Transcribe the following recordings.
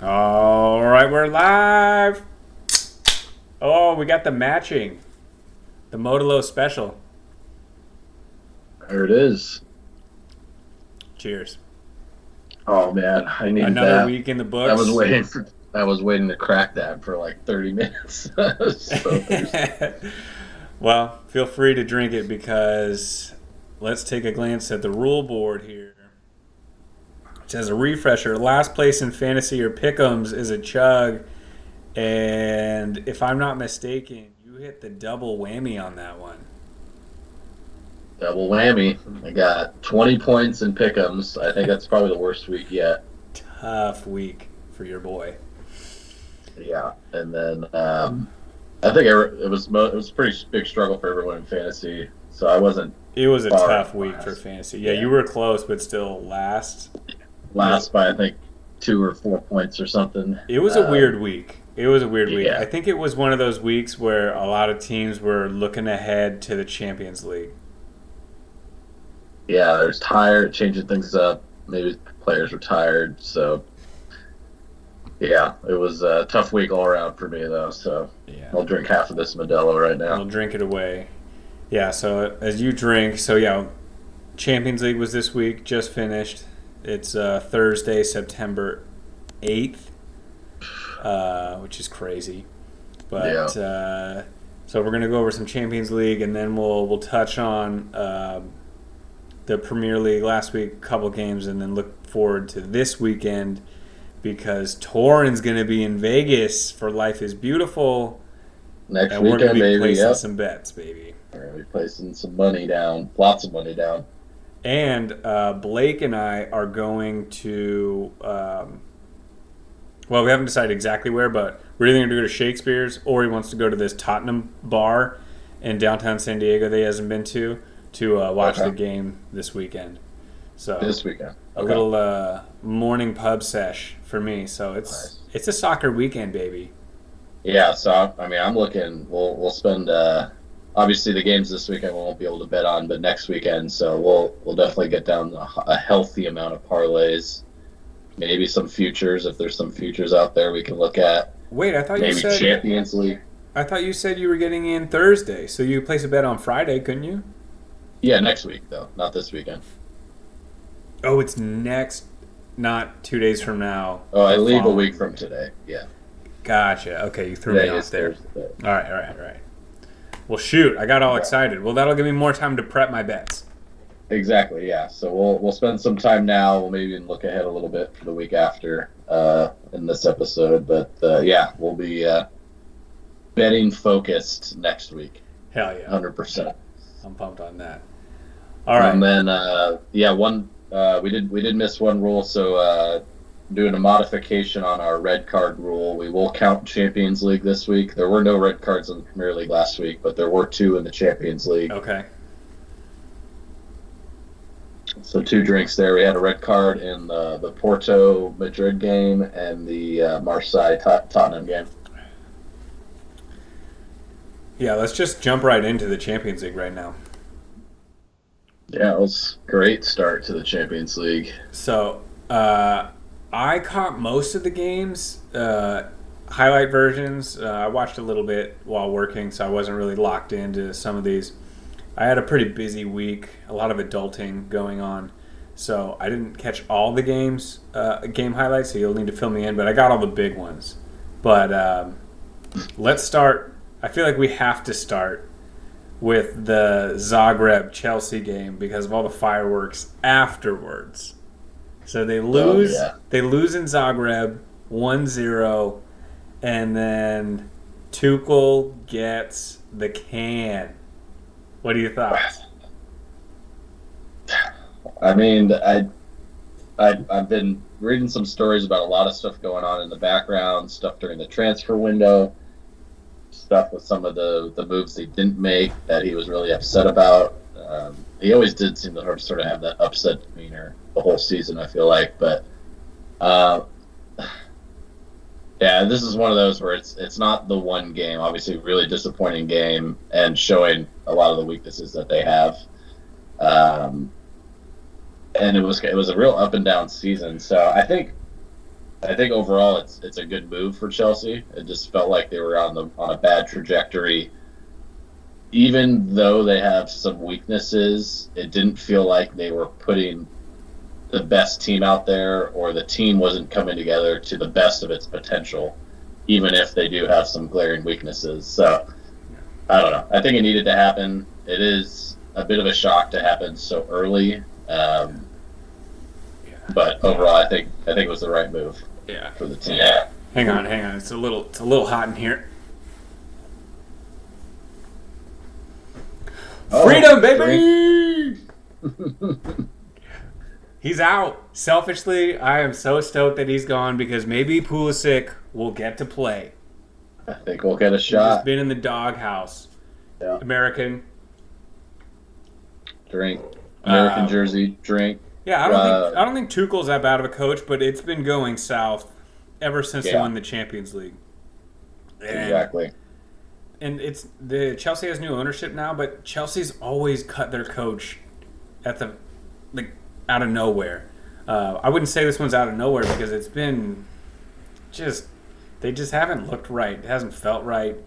All right, we're live. Oh, we got the matching. The Modelo special. There it is. Cheers. Oh man, I needed Another that. week in the I was books. waiting for I was waiting to crack that for like 30 minutes. I was so thirsty. Well, feel free to drink it because let's take a glance at the rule board here. It says a refresher. Last place in fantasy or pick'ems is a chug. And if I'm not mistaken, you hit the double whammy on that one. Double whammy. I got 20 points in pick'ems. I think that's probably the worst week yet. Tough week for your boy. Yeah, and then I think it was a pretty big struggle for everyone in fantasy. So I wasn't It was a far tough week for last. fantasy. Yeah, Yeah, you were close, but still last. Yeah, last by I think 2 or 4 points or something. it was a weird week. It was a weird week. I Yeah, think it was one of those weeks where a lot of teams were looking ahead to the Champions League. yeah. There's tired, changing things up. Maybe players were tired, so. Yeah, it was a tough week all around for me though. So Yeah, I'll drink half of this Modelo right we'll now. drink it away. Yeah, so as you drink, so yeah, Champions League was this week, just finished. It's Thursday, September 8th, which is crazy. Yeah, But so we're gonna go over some Champions League, and then we'll touch on the Premier League last week, a couple games, and then look forward to this weekend because Torren's gonna be in Vegas for Life is Beautiful, next and we're gonna weekend, be baby. placing Yep, some bets, baby. we're gonna be placing some money down, lots of money down. And Blake and I are going to. Well, we haven't decided exactly where, but we're either going to go to Shakespeare's or he wants to go to this Tottenham bar in downtown San Diego that he hasn't been to watch the Okay, game this weekend. So this weekend. a Okay, little morning pub sesh for me. So it's nice. it's a soccer weekend, baby. Yeah, so I mean, I'm looking. We'll spend. Obviously, the games this weekend we won't be able to bet on, but next weekend, so we'll definitely get down a healthy amount of parlays. Maybe some futures if there's some futures out there we can look at. Wait, Maybe Champions League. I thought you said you were getting in Thursday, so you place a bet on Friday, couldn't you? Yeah, next week though, not this weekend. Oh, it's next, not 2 days from now. Oh, I The leave a following. week from today. Yeah, Gotcha. Okay, you threw me today off is there. Thursday. All right, all right, all right. Well, shoot, I got all Yeah, excited. Well, that'll give me more time to prep my bets. exactly. Yeah, so we'll spend some time now. We'll maybe even look ahead a little bit for the week after in this episode. But yeah, we'll be betting focused next week, Hell yeah, 100%. I'm pumped on that. All And right. then yeah, one we did miss one rule, so doing a modification on our red card rule. We will count Champions League this week. There were no red cards in the Premier League last week, but there were two in the Champions League. Okay. So two drinks there. We had a red card in the Porto Madrid game and the Marseille Tottenham game. Yeah, let's just jump right into the Champions League right now. Yeah, it was a great start to the Champions League. So, I caught most of the games, highlight versions. I watched a little bit while working, so I wasn't really locked into some of these. I had a pretty busy week, a lot of adulting going on, so I didn't catch all the game highlights. So you'll need to fill me in, but I got all the big ones. But let's start. I feel like we have to start with the Zagreb Chelsea game because of all the fireworks afterwards. So they Oh lose. yeah. They lose in Zagreb 1-0, and then Tuchel gets the can. What are your thoughts? I mean, I've been reading some stories about a lot of stuff going on in the background, stuff during the transfer window, stuff with some of the moves he didn't make that he was really upset about. He always did seem to sort of have that upset demeanor the whole season, I feel like. But uh, yeah, this is one of those where it's not the one game. Obviously, really disappointing game and showing a lot of the weaknesses that they have. And it was a real up and down season. So I think I think overall it's a good move for Chelsea. It just felt like they were on a bad trajectory. Even though they have some weaknesses, it didn't feel like they were putting the best team out there, or the team wasn't coming together to the best of its potential, even if they do have some glaring weaknesses. So I don't know. I think it needed to happen. It is a bit of a shock to happen so early, but overall, I think it was the right move. Yeah. For the team. Yeah. Hang on. It's a little hot in here. Freedom, baby! He's out. Selfishly, I am so stoked that he's gone because maybe Pulisic will get to play. I think we'll get a shot. He's been in the doghouse. Yeah. American jersey, drink. Yeah, I don't think Tuchel's that bad of a coach, but it's been going south ever since he won the Champions League. Exactly. And Chelsea has new ownership now, but Chelsea's always cut their coach at out of nowhere. I wouldn't say this one's out of nowhere because it's been they just haven't looked right. It hasn't felt right.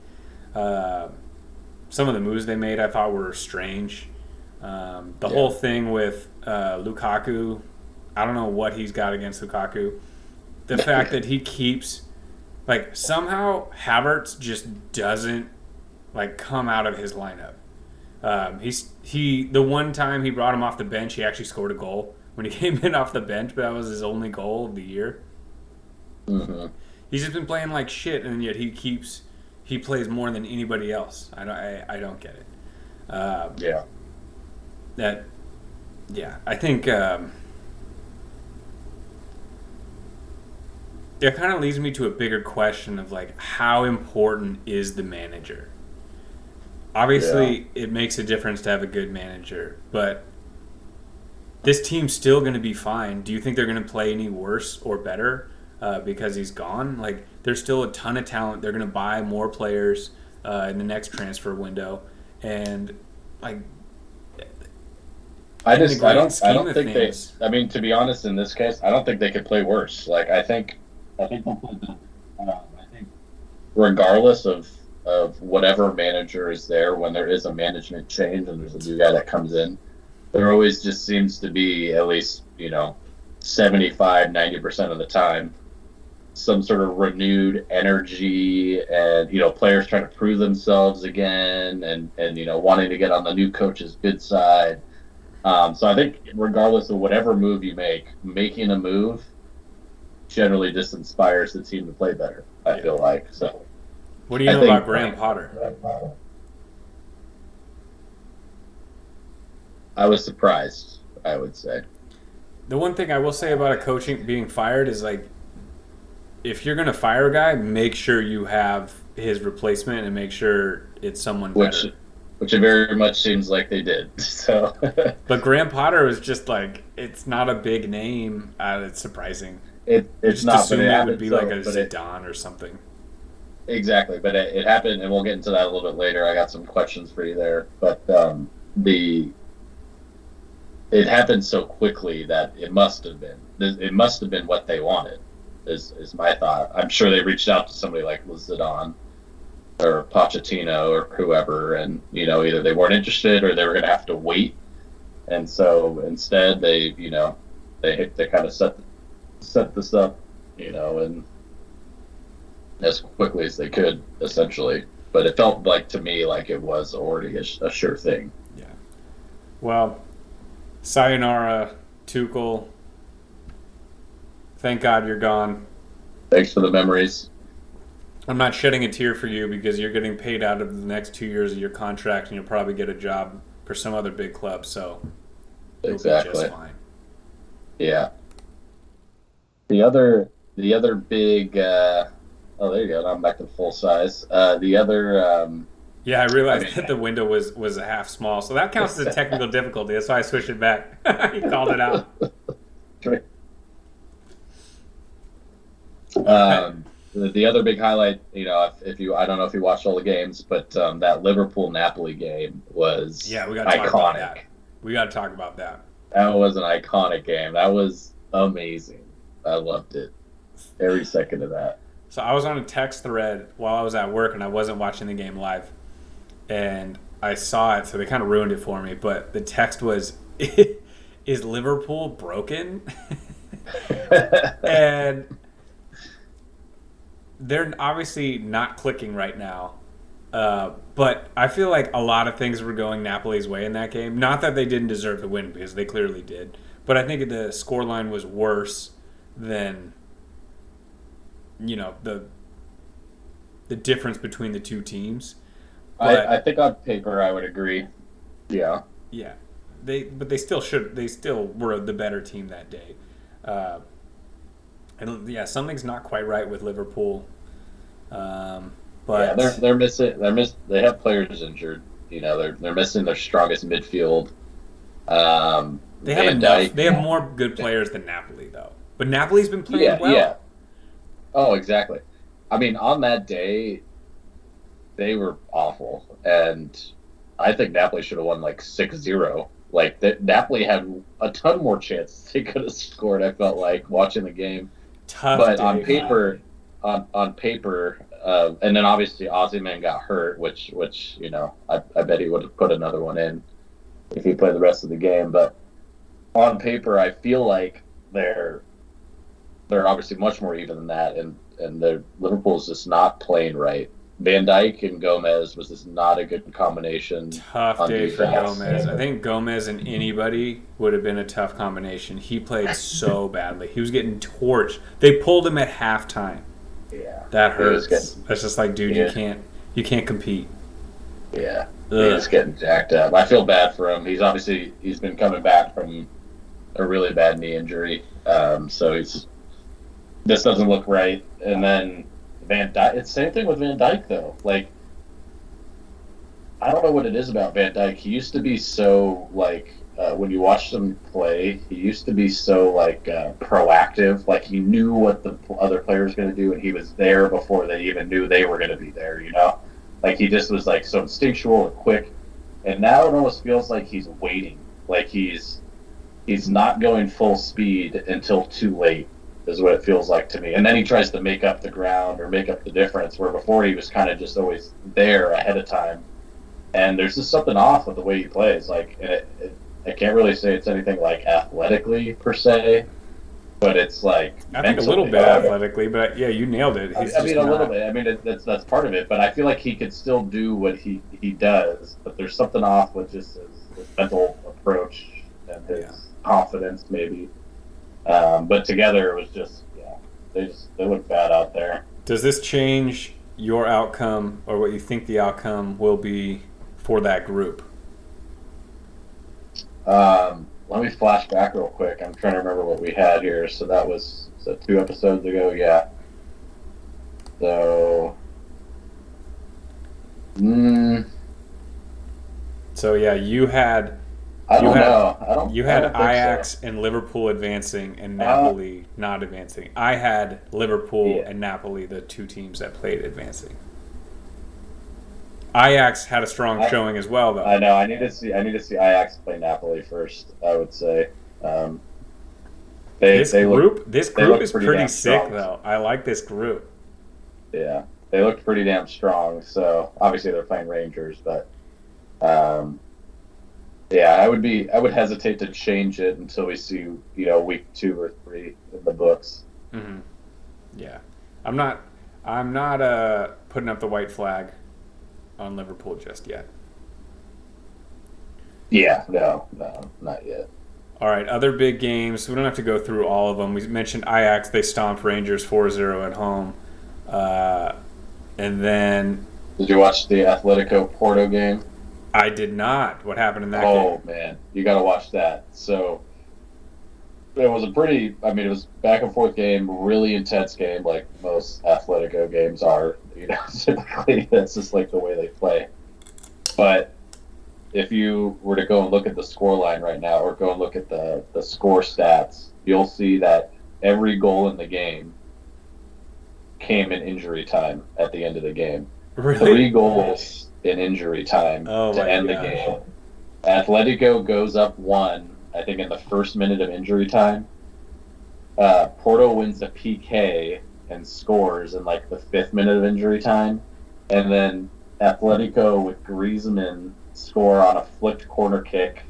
Some of the moves they made I thought were strange. The whole thing with Lukaku, I don't know what he's got against Lukaku. The fact that he keeps somehow Havertz just doesn't come out of his lineup. The one time he brought him off the bench, he actually scored a goal when he came in off the bench, but that was his only goal of the year. Mm-hmm. He's just been playing like shit, and yet he plays more than anybody else. I don't get it. I think it kind of leads me to a bigger question of how important is the manager? Obviously, it makes a difference to have a good manager, but this team's still going to be fine. Do you think they're going to play any worse or better because he's gone? There's still a ton of talent. They're going to buy more players in the next transfer window, and I don't think they. I mean, to be honest, in this case, I don't think they could play worse. I think regardless of whatever manager is there, when there is a management change and there's a new guy that comes in, there always just seems to be at least 75-90% of the time some sort of renewed energy and players trying to prove themselves again and wanting to get on the new coach's good side. So I think regardless of whatever move you make, making a move generally just inspires the team to play better, I feel like. So what do you know about Graham Potter? I was surprised, I would say. The one thing I will say about a coach being fired is if you're going to fire a guy, make sure you have his replacement and make sure it's someone better. Which it very much seems like they did. So, but Graham Potter was just it's not a big name. It's surprising. It's not. Assumed it would be a Zidane or something. Exactly, but it happened, and we'll get into that a little bit later. I got some questions for you there, but it happened so quickly that it must have been what they wanted. Is my thought. I'm sure they reached out to somebody like Zidane or Pochettino or whoever, and either they weren't interested or they were going to have to wait, and so instead they kind of set this up, and as quickly as they could, essentially. But it felt to me like it was already a sure thing. Yeah. Well, sayonara, Tuchel. Thank God you're gone. Thanks for the memories. I'm not shedding a tear for you because you're getting paid out of the next 2 years of your contract, and you'll probably get a job for some other big club. So you'll be just fine. Yeah. The other big. Oh, there you go. Now I'm back to full size. The other. Yeah, I realized that the window was a half small, so that counts as a technical difficulty. That's why I switched it back. You called it out. The other big highlight, if you, I don't know if you watched all the games, but that Liverpool-Napoli game was we got to talk about that. We got to talk about that. That was an iconic game. That was amazing. I loved it. Every second of that. So I was on a text thread while I was at work and I wasn't watching the game live. And I saw it, so they kind of ruined it for me. But the text was, "Is Liverpool broken?" And they're obviously not clicking right now. But I feel like a lot of things were going Napoli's way in that game. Not that they didn't deserve to win, because they clearly did. But I think the scoreline was worse than, the difference between the two teams. But I think on paper I would agree. Yeah. yeah, they still should. They still were the better team that day. And yeah, something's not quite right with Liverpool. But Yeah, they're missing. They have players injured. They're missing their strongest midfield. they have Van enough. Dijk. They have more good players than Napoli, though. But Napoli's been playing Yeah, well. yeah. Oh, exactly. I mean, on that day, they were awful, and I think Napoli should have won like 6-0. Like Napoli had a ton more chances they could have scored. I felt like watching the game, Tough but day. on paper, and then obviously Ozyman got hurt, which I bet he would have put another one in if he played the rest of the game. But on paper, I feel like they're obviously much more even than that, and Liverpool's just not playing right. Van Dijk and Gomez was just not a good combination. Tough on day for defense. Gomez. I think Gomez and anybody would have been a tough combination. He played so badly. He was getting torched. They pulled him at halftime. Yeah, That He was hurts. That's just like, dude, Yeah. you can't compete. yeah. Ugh. He's getting jacked up. I feel bad for him. He's been coming back from a really bad knee injury. So this doesn't look right. And then Van Dijk, it's the same thing with Van Dijk though. Like, I don't know what it is about Van Dijk. He used to be so like when you watched him play, he used to be so like proactive. Like he knew what the other player was going to do, and he was there before they even knew they were going to be there. Like he just was like so instinctual and quick. And now it almost feels like he's waiting. Like he's not going full speed until too late, is what it feels like to me. And then he tries to make up the ground or make up the difference, where before he was kind of just always there ahead of time. And there's just something off with the way he plays. Like, I can't really say it's anything like athletically per se, but it's like I think a little bit athletically, but yeah, you nailed it. I mean, a little bit. I mean, that's part of it. But I feel like he could still do what he does, but there's something off with just his mental approach and his confidence, maybe. But together, it was just they look bad out there. Does this change your outcome or what you think the outcome will be for that group? Let me flash back real quick. I'm trying to remember what we had here. So that was 2 episodes ago. Yeah. So. So yeah, you had. I don't know. You had Ajax and Liverpool advancing and Napoli not advancing. I had Liverpool and Napoli, the two teams that played, advancing. Ajax had a strong showing as well, though. I know. I need to see Ajax play Napoli first, I would say. This group is pretty sick, strong. though. I like this group. Yeah, they looked pretty damn strong. So obviously they're playing Rangers, but yeah, I would hesitate to change it until we see week 2 or 3 in the books. Mm-hmm. Yeah, I'm not putting up the white flag on Liverpool just yet. Yeah, no, not yet. All right, other big games. We don't have to go through all of them. We mentioned Ajax. They stomped Rangers 4-0 at home. And then... Did you watch the Atletico Porto game? I did not. What happened in that game? Oh, man. You got to watch that. So, it was it was back and forth game, really intense game, like most Atletico games are. Typically, that's just like the way they play. But if you were to go and look at the score line right now, or go and look at the score stats, you'll see that every goal in the game came in injury time at the end of the game. Really? 3 goals in injury time to end the game. Atletico goes up 1, I think, in the first minute of injury time. Porto wins a PK and scores in like the 5th minute of injury time, and then Atletico with Griezmann score on a flicked corner kick,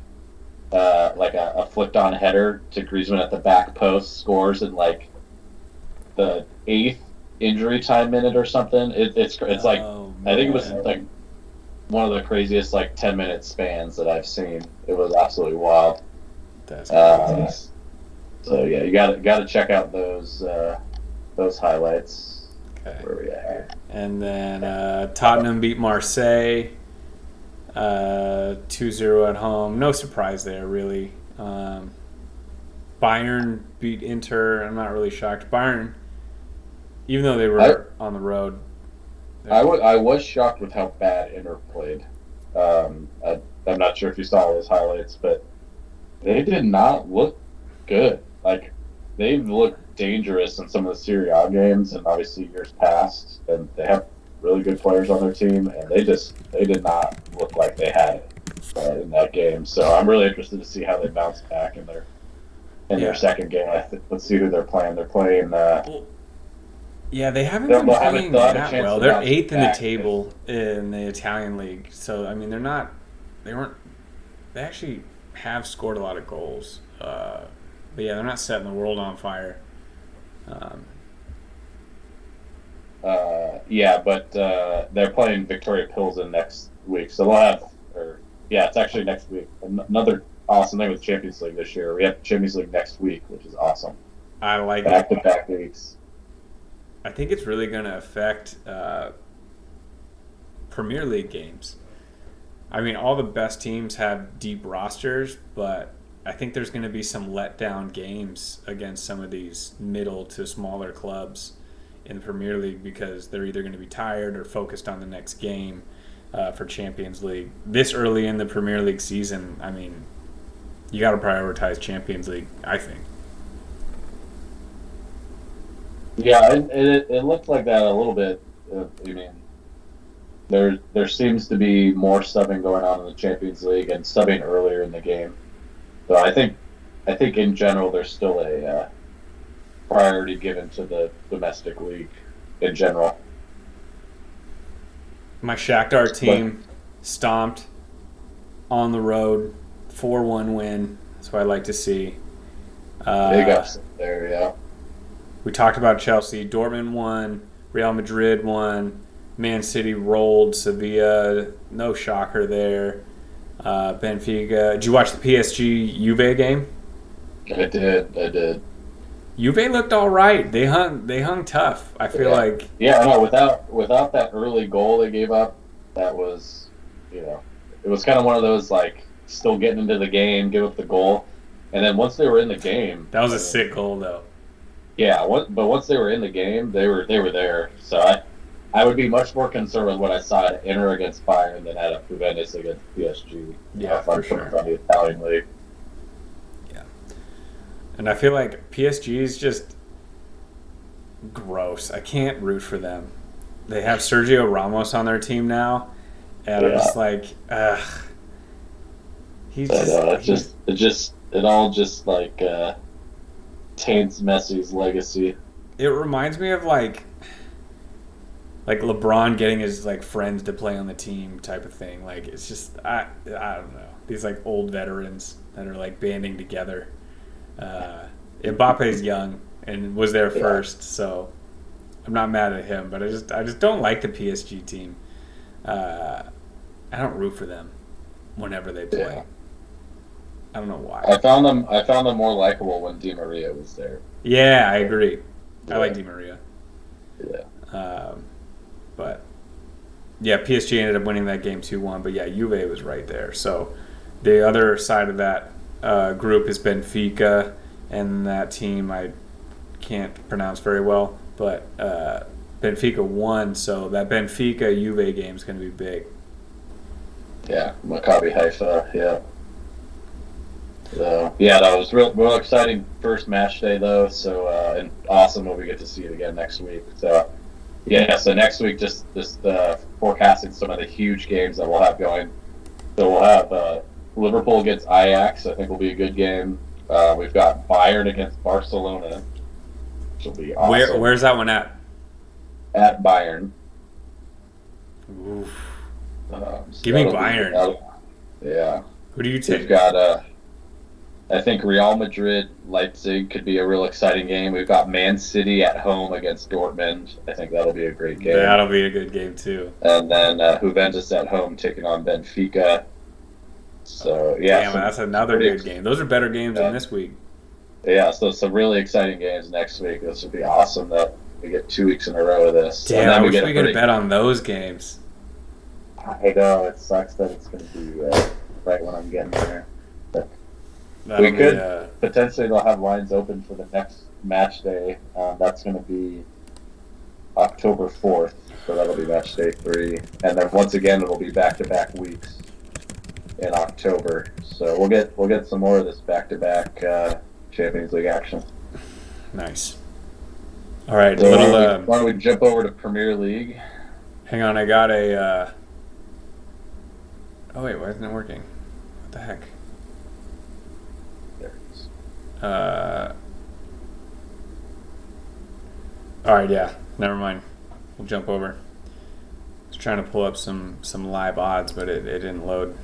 like a flicked on header to Griezmann at the back post, scores in like the 8th injury time minute or something. It's like I think it was like one of the craziest like 10-minute spans that I've seen. It was absolutely wild. That's crazy. So yeah, you got to check out those highlights. Okay. Where we at here? And then Tottenham beat Marseille 2-0 at home. No surprise there, really. Bayern beat Inter. I'm not really shocked. Bayern, even though they were on the road. I was shocked with how bad Inter played. I'm not sure if you saw those highlights, but they did not look good. Like, they've looked dangerous in some of the Serie A games and obviously years past, and they have really good players on their team, and they did not look like they had it in that game. So I'm really interested to see how they bounce back in their second game. Let's see who they're playing. They're playing. Yeah, they haven't been playing that well. They're 8th in the table in the Italian league. So I mean, they actually have scored a lot of goals. But yeah, they're not setting the world on fire. But they're playing Victoria Pilsen next week, so they'll have. It's actually next week. Another awesome thing with Champions League this year. We have Champions League next week, which is awesome. I like back-to-back weeks. I think it's really going to affect Premier League games. I mean, all the best teams have deep rosters, but I think there's going to be some letdown games against some of these middle to smaller clubs in the Premier League because they're either going to be tired or focused on the next game for Champions League. This early in the Premier League season, I mean, you got to prioritize Champions League, I think. Yeah, it looked like that a little bit. I mean, there seems to be more subbing going on in the Champions League and subbing earlier in the game. So I think in general there's still a priority given to the domestic league in general. My Shakhtar team stomped on the road, 4-1 win. That's what I like to see. Big upset there, yeah. We talked about Chelsea. Dortmund won. Real Madrid won. Man City rolled Sevilla. No shocker there. Benfica. Did you watch the PSG Juve game? I did. Juve looked all right. They hung tough. I feel like. Yeah, no. Without that early goal they gave up, that was, it was kind of one of those like still getting into the game, give up the goal, and then once they were in the game. That was a sick goal though. Yeah, but once they were in the game, they were there. So I would be much more concerned with what I saw at Inter against Bayern than at a Juventus against PSG. Yeah, for sure. From the Italian league. Yeah, and I feel like PSG is just gross. I can't root for them. They have Sergio Ramos on their team now, and I'm just like, ugh. It all just like taints Messi's legacy. It reminds me of like LeBron getting his like friends to play on the team type of thing. Like it's just I don't know, these like old veterans that are like banding together. Mbappe's young and was there first, so I'm not mad at him. But I just don't like the PSG team. I don't root for them whenever they play. Yeah. I don't know why. I found them more likable when Di Maria was there. Yeah, I agree. I like Di Maria. Yeah. But yeah, PSG ended up winning that game 2-1. But yeah, Juve was right there. So the other side of that group is Benfica, and that team I can't pronounce very well, but Benfica won. So that Benfica Juve game is going to be big. Yeah, Maccabi Haifa. Yeah. So that was real exciting first match day though. So and awesome when we get to see it again next week. So so next week just forecasting some of the huge games that we'll have going. So we'll have Liverpool against Ajax. I think will be a good game. We've got Bayern against Barcelona. which will be awesome. Where's that one at? At Bayern. Oof. So Give me Bayern. Yeah. Who do you take? We've got I think Real Madrid Leipzig could be a real exciting game. We've got Man City at home against Dortmund. I think that'll be a great game. That'll be a good game too. And then Juventus at home taking on Benfica. So yeah, damn, that's another good game. Those are better games than this week. Yeah, so some really exciting games next week. This would be awesome that we get 2 weeks in a row of this. Damn, I wish we could bet on those games. I know, it sucks that it's going to be right when I'm getting there. But we could potentially, they'll have lines open for the next match day. That's going to be October 4th, so that'll be match day 3. And then once again, it'll be back-to-back weeks in October. So we'll get some more of this back-to-back Champions League action. Nice. All right, so why don't we jump over to Premier League? Hang on, I got a. Oh wait, why isn't it working? What the heck? There it is. All right, yeah. Never mind. We'll jump over. I was trying to pull up some live odds, but it didn't load.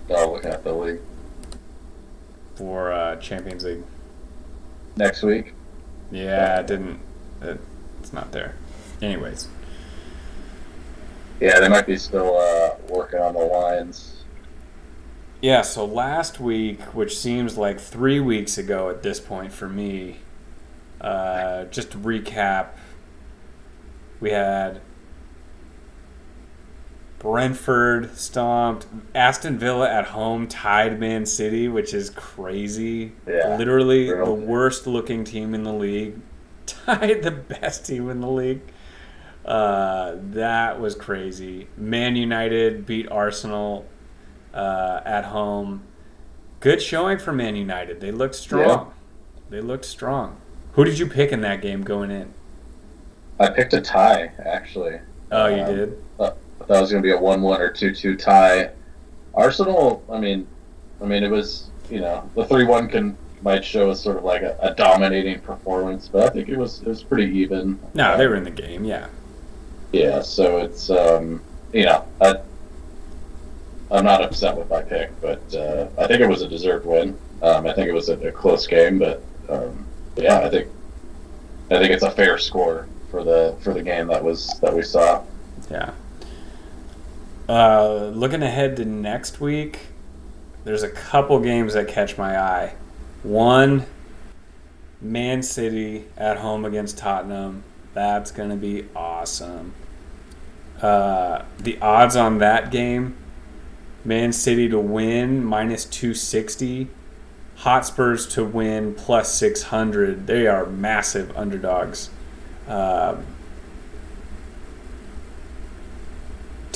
Oh, looking at the league for Champions League next week. Yeah, it didn't. It's not there. Anyways. Yeah, they might be still working on the lines. Yeah, so last week, which seems like 3 weeks ago at this point for me, just to recap, we had Brentford stomped, Aston Villa at home tied Man City, which is crazy. Yeah, literally the worst looking team in the league tied the best team in the league. That was crazy. Man United beat Arsenal at home. Good showing for Man United. They looked strong. They looked strong. Who did you pick in that game going in? I picked a tie, actually. Oh, you did? I thought it was going to be a 1-1 or 2-2 tie. Arsenal, I mean, it was, the 3-1 might show us sort of like a dominating performance, but I think it was pretty even. No, they were in the game, yeah. Yeah, so it's, I'm not upset with my pick, but I think it was a deserved win. I think it was a close game, but yeah, I think it's a fair score for the game that we saw. Yeah. Looking ahead to next week, there's a couple games that catch my eye. One, Man City at home against Tottenham. That's going to be awesome. The odds on that game, Man City to win -260, Hotspurs to win +600. They are massive underdogs. To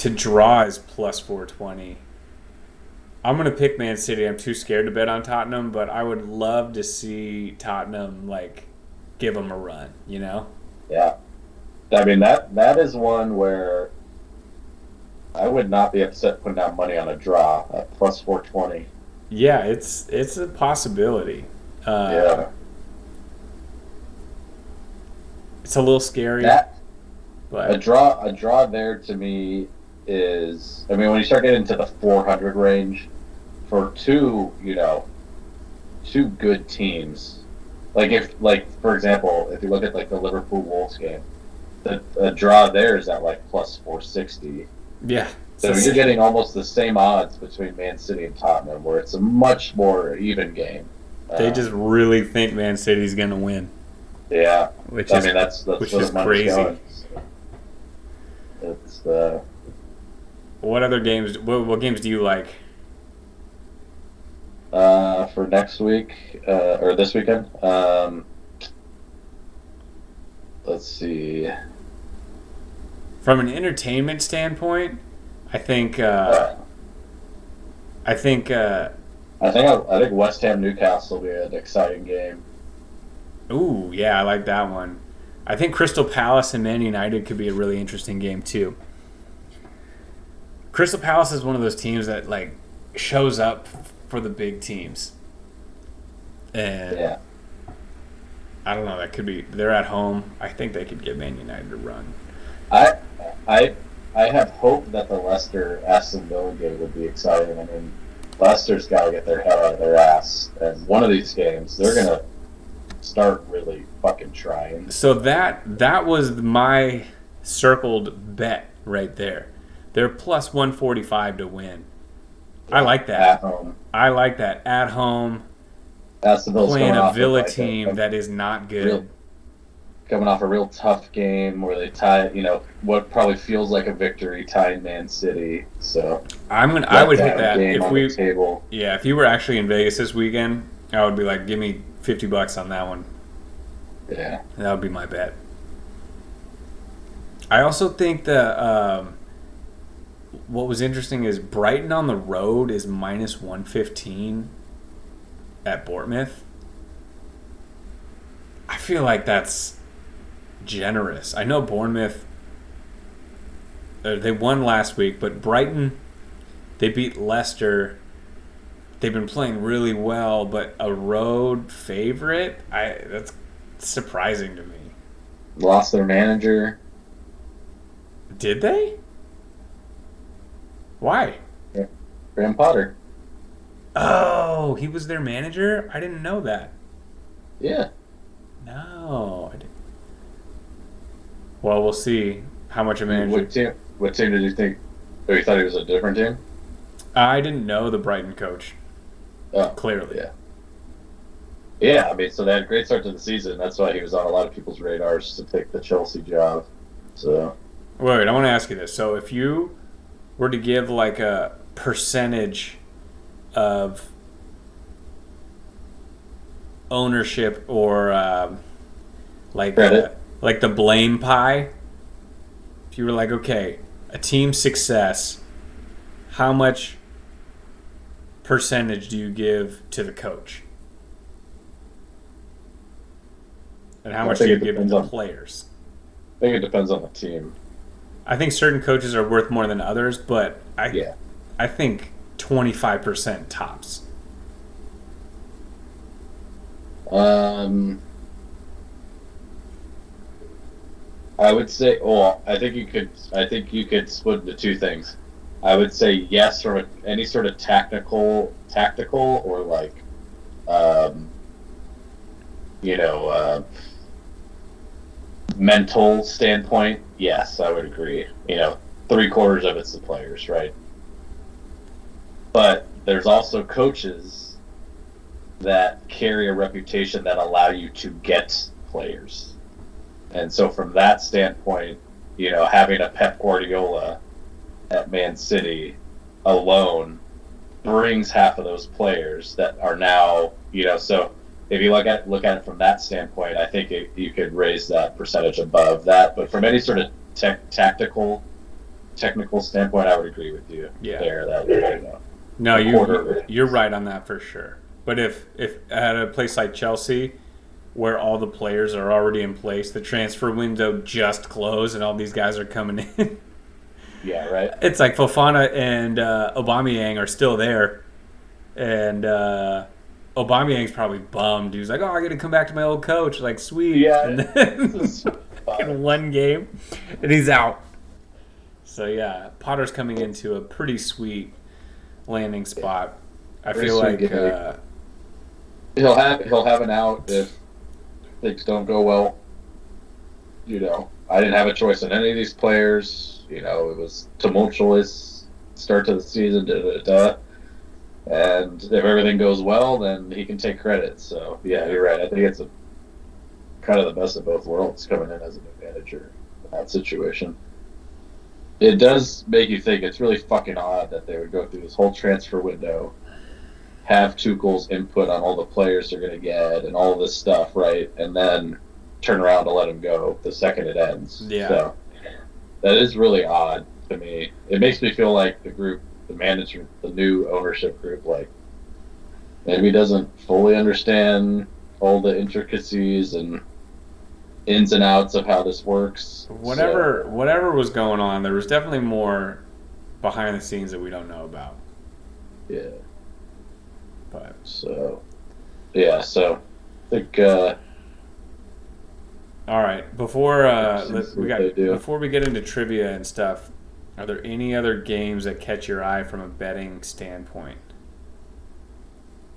draw is +420. I'm going to pick Man City. I'm too scared to bet on Tottenham, but I would love to see Tottenham, give them a run, Yeah. I mean, that is one where I would not be upset putting down money on a draw at +420. Yeah, it's a possibility. Yeah. It's a little scary. But a draw there to me is, when you start getting into the 400 range, for two good teams, for example, if you look at the Liverpool Wolves game, the draw there is at +460. Yeah. So you're getting almost the same odds between Man City and Tottenham, where it's a much more even game. They just really think Man City's going to win. Yeah. Which that's is crazy. Going. It's What other games? What games do you like? For next week or this weekend? Let's see. From an entertainment standpoint, I think West Ham Newcastle will be an exciting game. Ooh, yeah, I like that one. I think Crystal Palace and Man United could be a really interesting game too. Crystal Palace is one of those teams that shows up for the big teams, and I don't know. That could be. They're at home. I think they could give Man United a run. I I I have hope that the Leicester Aston Villa game would be exciting. I mean, Leicester's got to get their head out of their ass, and one of these games they're gonna start really fucking trying. So that was my circled bet right there. They're plus 145 to win. I like that. At home. I like that. At home, Aston Villa's playing coming a off Villa of like team that is not good. Coming off a real tough game where they tie, what probably feels like a victory, tying Man City. So I would hit that game if on we. the table. Yeah, if you were actually in Vegas this weekend, I would be like, give me $50 on that one. Yeah, That would be my bet. I also think that what was interesting is Brighton on the road is minus 115 at Bournemouth. I feel like that's generous. I know Bournemouth, they won last week, but Brighton, they beat Leicester. They've been playing really well, but a road favorite, that's surprising to me. lost their manager. Did they? Why? Graham Potter. Oh, he was their manager? I didn't know that. Yeah. No. I didn't. Well, we'll see how much a manager... What team did you think? Oh, you thought he was a different team? I didn't know the Brighton coach. Oh, Clearly. Yeah. Yeah, I mean, so they had a great start to the season. That's why he was on a lot of people's radars to take the Chelsea job. So. Wait, I want to ask you this. So if you were to give like a percentage of ownership or like the blame pie, if you were like, okay, a team's success, how much percentage do you give to the coach? And how much do you give to the players? I think it depends on the team. I think certain coaches are worth more than others, but I think 25% tops. I would say, I think you could split into two things. I would say yes from any sort of tactical or like, mental standpoint. Yes, I would agree. 3/4 of it's the players, right? But there's also coaches that carry a reputation that allow you to get players. And so from that standpoint, having a Pep Guardiola at Man City alone brings half of those players that are now, so if you look at it from that standpoint, I think you could raise that percentage above that. But from any sort of technical standpoint, I would agree with you there. That No, you're right on that for sure. But if at a place like Chelsea, where all the players are already in place, the transfer window just closed, and all these guys are coming in. Yeah, right. It's like Fofana and Aubameyang are still there, and Aubameyang's probably bummed. He's like, "Oh, I got to come back to my old coach." Like, sweet. Yeah. And then in one game, and he's out. So yeah, Potter's coming into a pretty sweet landing spot. I feel like he'll have an out if things don't go well. I didn't have a choice in any of these players. It was tumultuous start to the season. And if everything goes well, then he can take credit. So yeah, you're right. I think it's kind of the best of both worlds coming in as a new manager in that situation. It does make you think it's really fucking odd that they would go through this whole transfer window, have Tuchel's input on all the players they're going to get and all this stuff, right? And then turn around to let him go the second it ends. Yeah. So that is really odd to me. It makes me feel like the group, the management, the new ownership group, like maybe doesn't fully understand all the intricacies and ins and outs of how this works. Whatever was going on, there was definitely more behind the scenes that we don't know about. Yeah. But so I think All right. Before See what they do. before we get into trivia and stuff, are there any other games that catch your eye from a betting standpoint?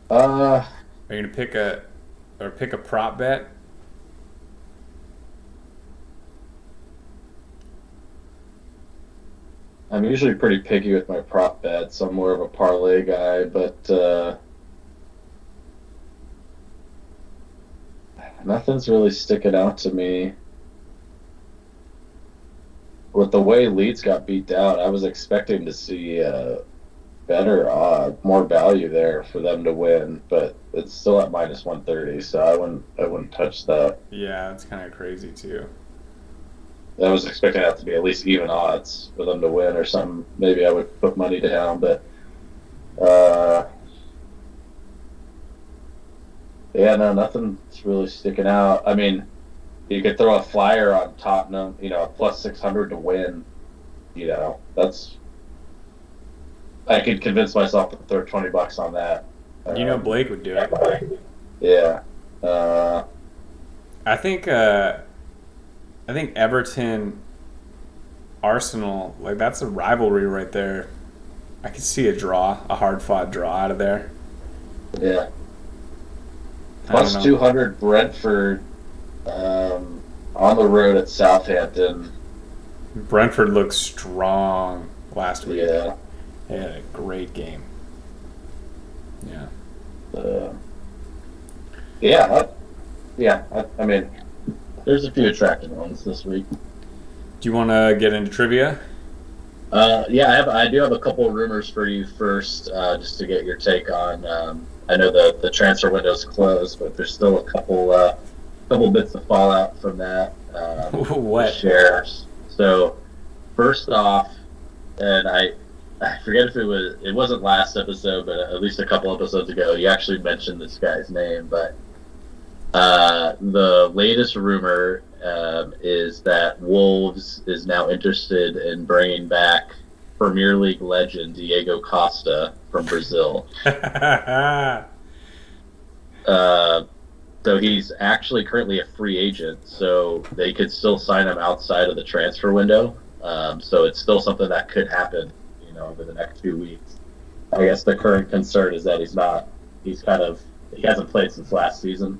Uh, Are you gonna pick a prop bet? I'm usually pretty picky with my prop bets. I'm more of a parlay guy, but nothing's really sticking out to me. With the way Leeds got beat down, I was expecting to see better more value there for them to win, but it's still at minus 130, so I wouldn't touch that. Yeah, that's kind of crazy too. I was expecting that to be at least even odds for them to win or something. Maybe I would put money down, but uh, yeah, no, nothing's really sticking out. I mean, you could throw a flyer on Tottenham, a plus 600 to win. That's I could convince myself to throw $20 on that. Blake would do it. Yeah. Uh, I think Everton Arsenal, like that's a rivalry right there. I could see a hard fought draw out of there. yeah. I don't Plus know. 200 Brentford on the road at Southampton. Brentford looked strong last week. Yeah. They had a great game. Yeah. Uh, yeah. I mean, there's a few attractive ones this week. Do you want to get into trivia? Yeah, I do have a couple of rumors for you first, just to get your take on. I know the transfer window's closed, but there's still a couple bits of fallout from that. What? Shares. So first off, and I forget if it wasn't last episode, but at least a couple episodes ago, you actually mentioned this guy's name, but the latest rumor is that Wolves is now interested in bringing back Premier League legend Diego Costa from Brazil. So he's actually currently a free agent, so they could still sign him outside of the transfer window. So it's still something that could happen, over the next few weeks. I guess the current concern is that he hasn't played since last season,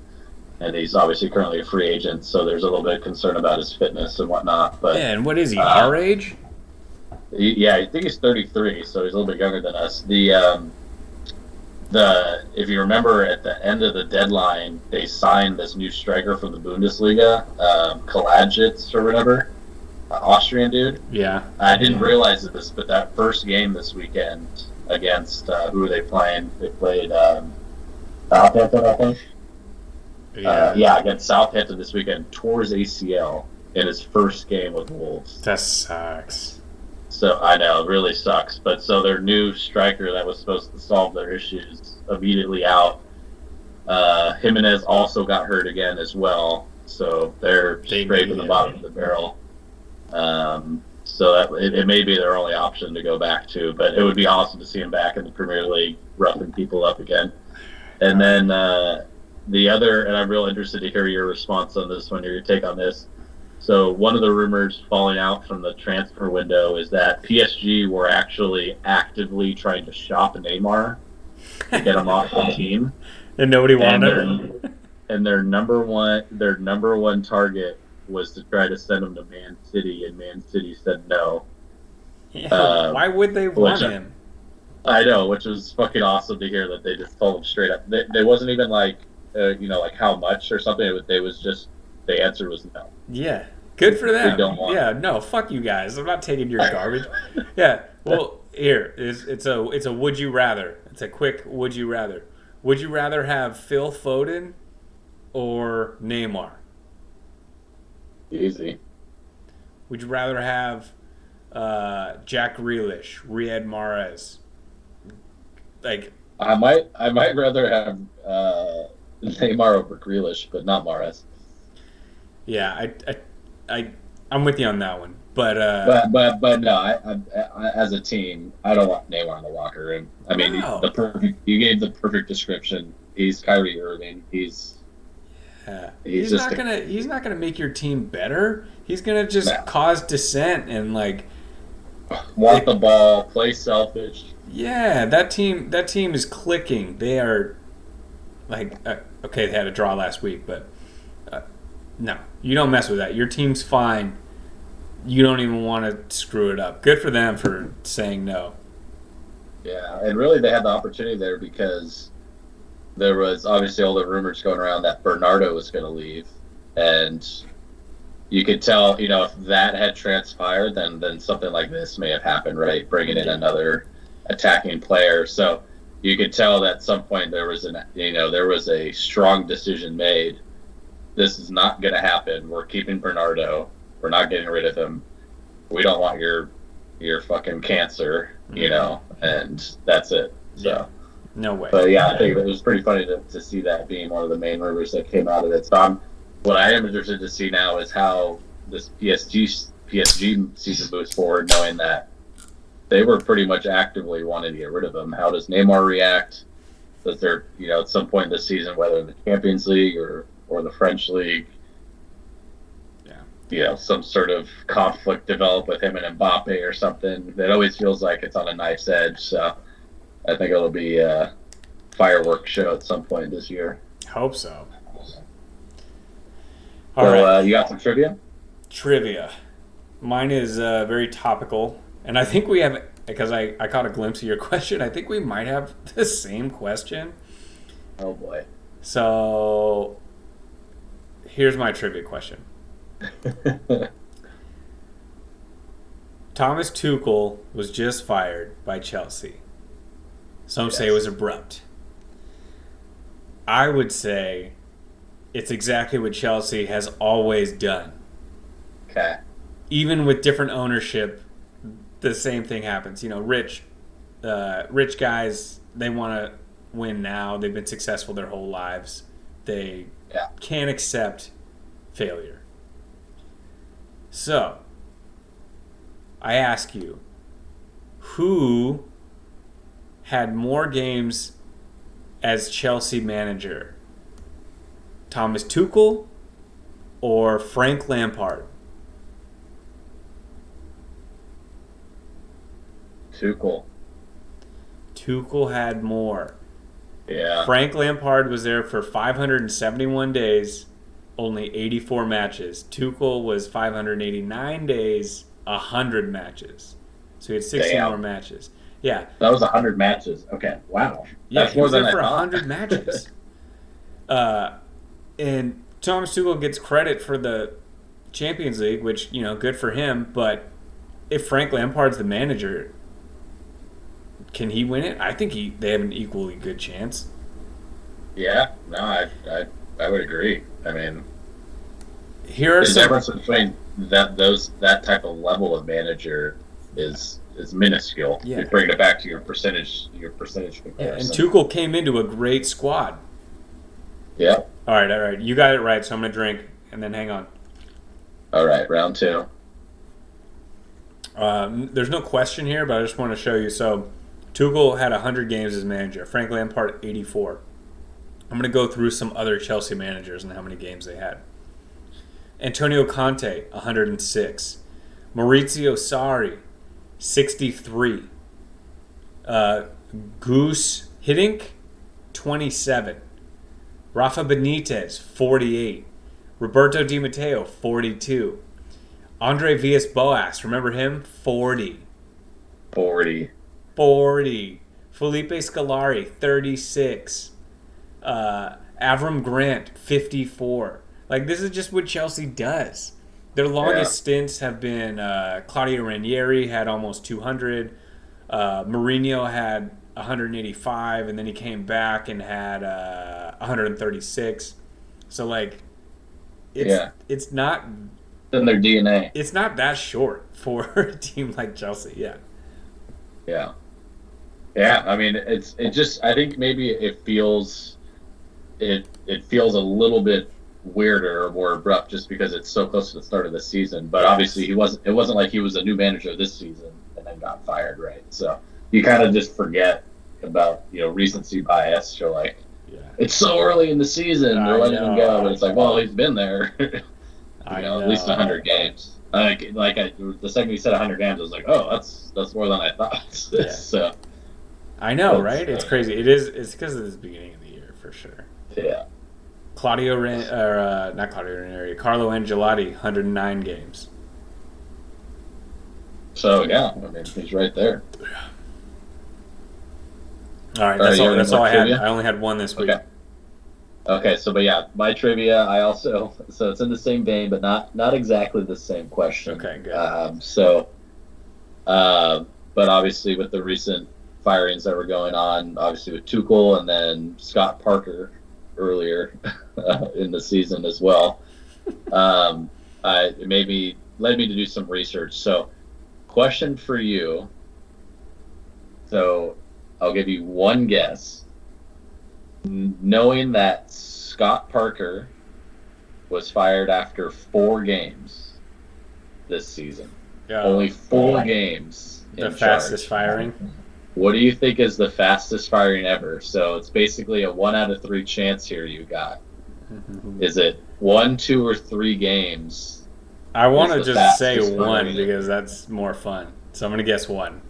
and he's obviously currently a free agent, so there's a little bit of concern about his fitness and whatnot. But Yeah, and what is he? Our age? yeah, I think he's 33, so he's a little bit younger than us. If you remember, at the end of the deadline, they signed this new striker from the Bundesliga, Kalajic or whatever, Austrian dude. Yeah. I didn't realize this, but that first game this weekend against who were they playing? They played Southampton, I think. Yeah. Against Southampton this weekend, tore his ACL in his first game with Wolves. That sucks. So I know, it really sucks. But so their new striker that was supposed to solve their issues immediately out. Jimenez also got hurt again as well, so they're scraping the bottom of the barrel. So that it may be their only option to go back to, but it would be awesome to see him back in the Premier League, roughing people up again. And then the other, and I'm real interested to hear your response on this one, your take on this. So one of the rumors falling out from the transfer window is that PSG were actually actively trying to shop Neymar to get him off the team, and nobody wanted him. And their number one target was to try to send him to Man City, and Man City said no. Yeah, why would they want him? I know, which was fucking awesome to hear that they just told him straight up. They wasn't even like, like how much or something. They was just, the answer was no. Yeah, good for them. They don't want yeah, no, fuck you guys. I'm not taking your garbage. Yeah, well, it's a would you rather. It's a quick would you rather. Would you rather have Phil Foden or Neymar? Easy. Would you rather have Jack Grealish, Riyad Mahrez? Like, I might rather have Neymar over Grealish, but not Mahrez. Yeah, I'm with you on that one. But no, I as a team, I don't want Neymar in the locker room. I mean, No. you gave the perfect description. He's Kyrie Irving. He's He's He's not gonna make your team better. He's gonna just no. cause dissent and like Want the ball, play selfish. yeah. That team is clicking. They are like okay. They had a draw last week, but no, you don't mess with that. Your team's fine. You don't even want to screw it up. Good for them for saying no. Yeah, and really they had the opportunity there because there was obviously all the rumors going around that Bernardo was going to leave, and you could tell, if that had transpired, then something like this may have happened, right? Bringing in another attacking player, so you could tell that at some point there was a strong decision made. This is not going to happen. We're keeping Bernardo. We're not getting rid of him. We don't want your fucking cancer, and that's it. So. Yeah. No way. But yeah, I think it was pretty funny to see that being one of the main rumors that came out of it. So what I am interested to see now is how this PSG season moves forward, knowing that they were pretty much actively wanting to get rid of him. How does Neymar react? Does there, at some point this season, whether in the Champions League or the French League, some sort of conflict develop with him and Mbappe or something? It always feels like it's on a knife's edge. So I think it'll be a fireworks show at some point this year. Hope so. All right. You got some trivia? Trivia. Mine is very topical. And I think we have, because I caught a glimpse of your question, I think we might have the same question. Oh, boy. So here's my trivia question. Thomas Tuchel was just fired by Chelsea. Some say it was abrupt. I would say it's exactly what Chelsea has always done. Okay. Even with different ownership, the same thing happens. Rich guys, they want to win now. They've been successful their whole lives. They can't accept failure. So, I ask you, who had more games as Chelsea manager? Thomas Tuchel or Frank Lampard? Tuchel had more. Yeah. Frank Lampard was there for 571 days, only 84 matches. Tuchel was 589 days, 100 matches. So he had 60 more matches. Yeah. That was 100 matches. Okay. Wow. Yeah, that's he more was than there for I thought. 100 matches. And Thomas Tuchel gets credit for the Champions League, which, good for him. But if Frank Lampard's the manager, can he win it? I think they have an equally good chance. Yeah. No, I would agree. I mean, here are the difference between that type of level of manager is minuscule. Yeah. You bring it back to your percentage comparison. Yeah, and Tuchel came into a great squad. Yeah. All right. You got it right, so I'm going to drink and then hang on. All right, round 2. There's no question here, but I just want to show you. So, Tuchel had 100 games as manager. Frank Lampard, 84. I'm going to go through some other Chelsea managers and how many games they had. Antonio Conte, 106. Maurizio Sarri, 63. Goose Hiddink, 27. Rafa Benitez, 48. Roberto Di Matteo, 42. Andre Villas-Boas, remember him? 40. 40. Felipe Scolari, 36. Avram Grant, 54. Like, this is just what Chelsea does. Their longest stints have been Claudio Ranieri had almost 200. Mourinho had 185, and then he came back and had 136. So, like, it's not in their DNA. It's not that short for a team like Chelsea. Yeah. I mean, I think maybe it feels a little bit weirder or more abrupt just because it's so close to the start of the season. But obviously, it wasn't like he was a new manager this season and then got fired, right? So you kind of just forget about recency bias. You're like, it's so early in the season, they're letting him go, but it's like, well, he's been there, I know. at least 100 games. The second he said 100 games, I was like, oh, that's more than I thought. Yeah. So I know, right? It's crazy. It is. It's because of the beginning of the year for sure. yeah. Not Claudio Ranieri, Carlo Ancelotti, 109 games. So yeah, I mean, he's right there. All right, that's all I had. Trivia? I only had one this week. Okay, so but yeah, my trivia. I also so it's in the same vein, but not exactly the same question. Okay, good. But obviously with the recent firings that were going on, obviously with Tuchel and then Scott Parker earlier in the season as well, it led me to do some research. So, question for you. So, I'll give you one guess. Knowing that Scott Parker was fired after 4 games this season, only 4 games. The fastest firing. What do you think is the fastest firing ever? So it's basically a 1 out of 3 chance here you got. Is it 1, 2, or 3 games? I want to just say 1 because that's more fun. So I'm going to guess 1.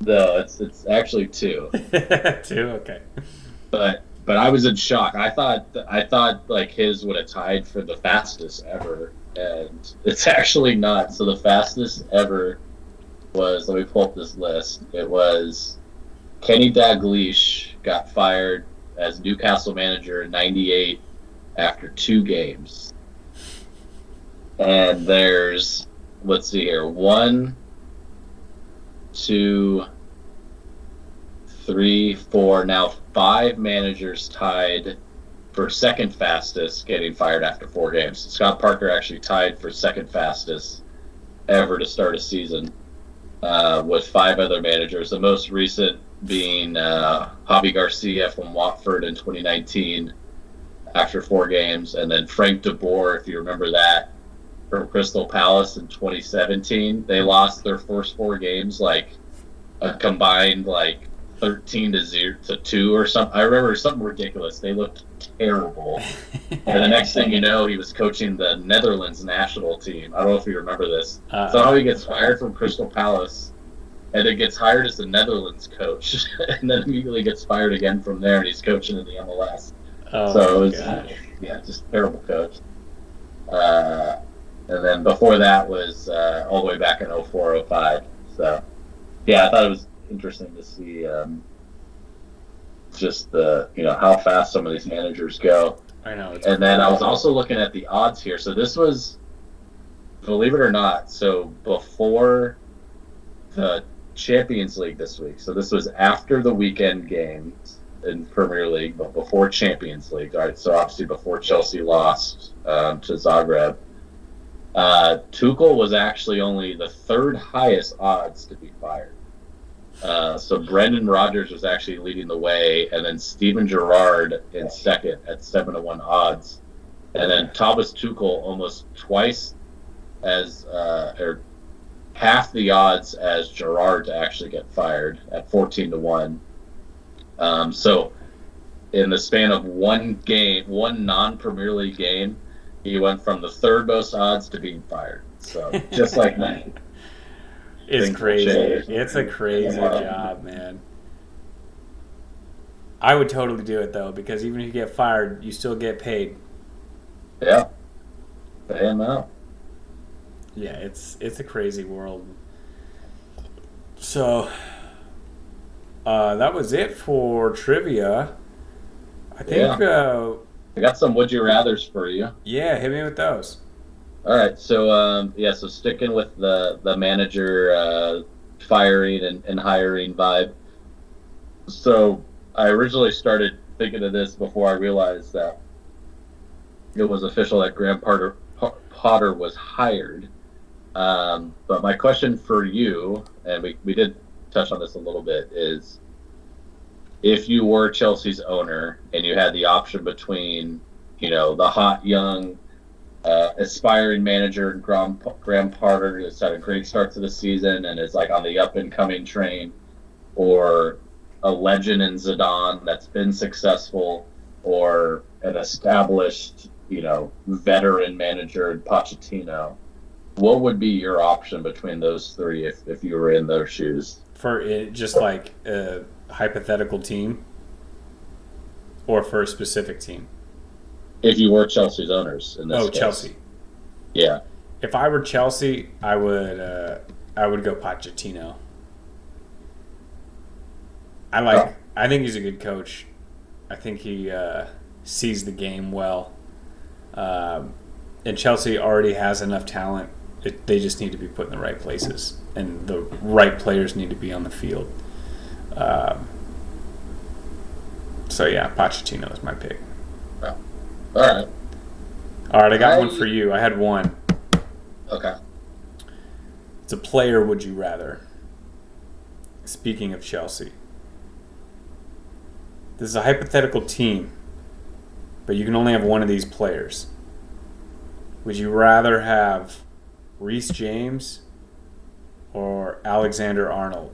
No, it's actually 2. 2, okay. But I was in shock. I thought like his would have tied for the fastest ever, and it's actually not. So the fastest ever was, let me pull up this list. It was Kenny Dalglish got fired as Newcastle manager in '98 after 2 games. And there's, let's see here, 1, 2, 3, 4, now 5 managers tied for second fastest getting fired after 4 games. Scott Parker actually tied for second fastest ever to start a season with 5 other managers. The most recent being Javi Garcia from Watford in 2019 after 4 games, and then Frank de Boer, if you remember that, from Crystal Palace in 2017. They lost their first 4 games like a combined like 13-2 or something. I remember something ridiculous. They looked terrible. And the next thing you know, he was coaching the Netherlands national team. I don't know if you remember this. So he gets fired from Crystal Palace and then gets hired as the Netherlands coach and then immediately gets fired again from there, and he's coaching in the MLS. So it was just terrible coach. And then before that was all the way back in 04-05. So yeah, I thought it was interesting to see just the how fast some of these managers go. I know. And then I was also looking at the odds here. So this was, believe it or not, so before the Champions League this week. So this was after the weekend games in Premier League, but before Champions League. All right, so obviously before Chelsea lost to Zagreb. Tuchel was actually only the 3rd highest odds to be fired. So Brendan Rodgers was actually leading the way, and then Steven Gerrard in second at 7-1 odds, and then Thomas Tuchel almost twice as or half the odds as Gerrard to actually get fired at 14-1. So in the span of one non-Premier League game, he went from the 3rd most odds to being fired. So just like that. It's crazy. It's a crazy job, man. I would totally do it, though, because even if you get fired, you still get paid. Yeah. Pay him out. Yeah, it's a crazy world. So, that was it for trivia. I think... I got some would you rathers for you. Yeah, hit me with those. All right, so so sticking with the manager firing and hiring vibe. So I originally started thinking of this before I realized that it was official that Graham Potter was hired. But my question for you, and we did touch on this a little bit, is if you were Chelsea's owner and you had the option between, the hot young aspiring manager Graham Potter, who's had a great start to the season and is like on the up and coming train, or a legend in Zidane that's been successful, or an established, veteran manager in Pochettino, what would be your option between those three if you were in their shoes? For it, just like a hypothetical team, or for a specific team. If you were Chelsea's owners in this Oh, case. Chelsea. Yeah. If I were Chelsea, I would go Pochettino. I think he's a good coach. I think he sees the game well. And Chelsea already has enough talent. They just need to be put in the right places, and the right players need to be on the field. So yeah, Pochettino is my pick. Oh. All right. All right, I got one for you. I had one. Okay. It's a player would you rather. Speaking of Chelsea. This is a hypothetical team, but you can only have one of these players. Would you rather have Reece James or Alexander-Arnold?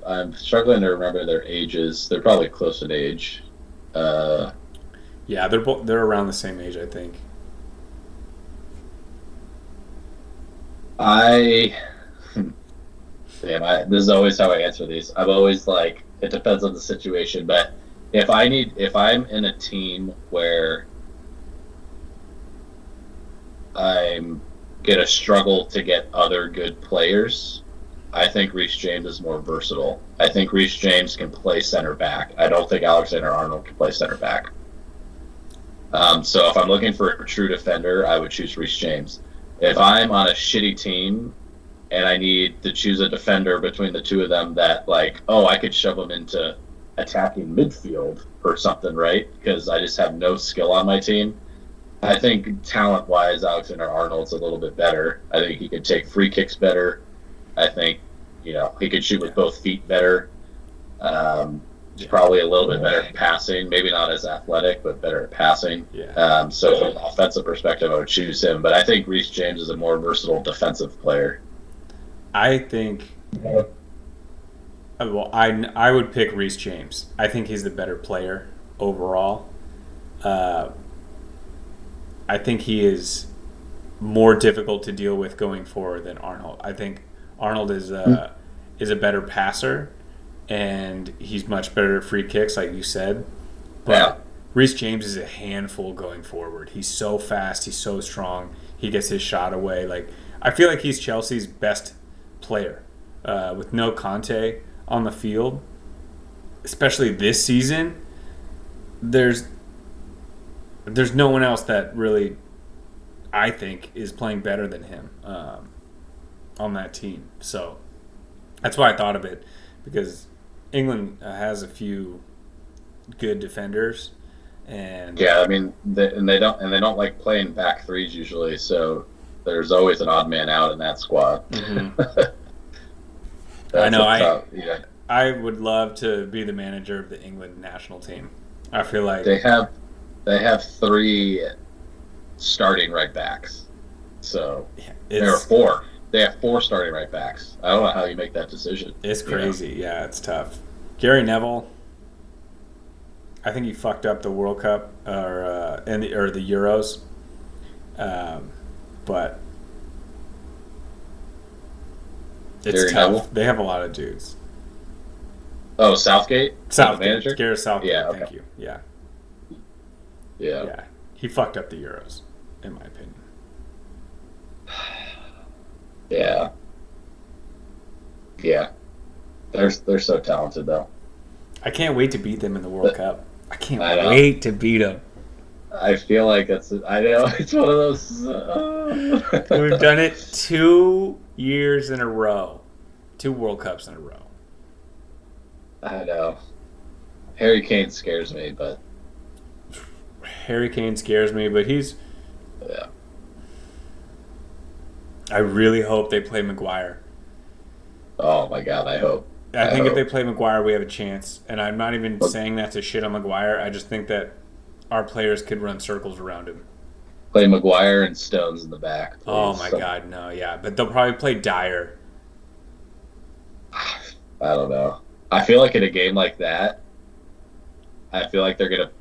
I'm struggling to remember their ages. They're probably close in age. Yeah, they're around the same age, I think. This is always how I answer these. I'm always like, it depends on the situation, but if I'm in a team where I'm gonna struggle to get other good players, I think Reece James is more versatile. I think Reece James can play center back. I don't think Alexander-Arnold can play center back. So if I'm looking for a true defender, I would choose Reece James. If I'm on a shitty team and I need to choose a defender between the two of them that, I could shove them into attacking midfield or something, right? Because I just have no skill on my team. I think talent-wise, Alexander-Arnold's a little bit better. I think he could take free kicks better. I think, he could shoot with both feet better. He's probably a little bit better at passing. Maybe not as athletic, but better at passing. Yeah. So from an offensive perspective, I would choose him. But I think Reece James is a more versatile defensive player. I think... Well, I would pick Reece James. I think he's the better player overall. I think he is more difficult to deal with going forward than Arnold. I think Arnold is a better passer, and he's much better at free kicks, like you said. But Reece James is a handful going forward. He's so fast. He's so strong. He gets his shot away. I feel like he's Chelsea's best player. With no Conte on the field, especially this season, there's no one else that really, I think, is playing better than him on that team. So that's why I thought of it, because England has a few good defenders, and yeah, I mean, they don't like playing back threes usually, so there's always an odd man out in that squad. Mm-hmm. I know. I would love to be the manager of the England national team. I feel like they have three starting right backs. So there are four. They have four starting right backs. I don't know how you make that decision. It's crazy. Yeah, it's tough. Gary Neville, I think he fucked up the World Cup or the Euros, but it's Gary tough. Neville? They have a lot of dudes. Oh, Southgate, Manager, Gareth Southgate. Yeah, okay. Thank you. Yeah. Yeah. He fucked up the Euros, in my opinion. Yeah. They're so talented though. I can't wait to beat them in the World Cup. I can't wait to beat them. I feel like I know it's one of those. We've done it 2 years in a row, 2 World Cups in a row. I know. Harry Kane scares me, but he's. Yeah. I really hope they play Maguire. Oh my God, I hope. I think if they play Maguire, we have a chance. And I'm not even saying that to shit on Maguire. I just think that our players could run circles around him. Play Maguire and Stones in the back, Oh please. my God, no, yeah, but they'll probably play Dyer. I don't know. I feel like in a game like that, I feel like they're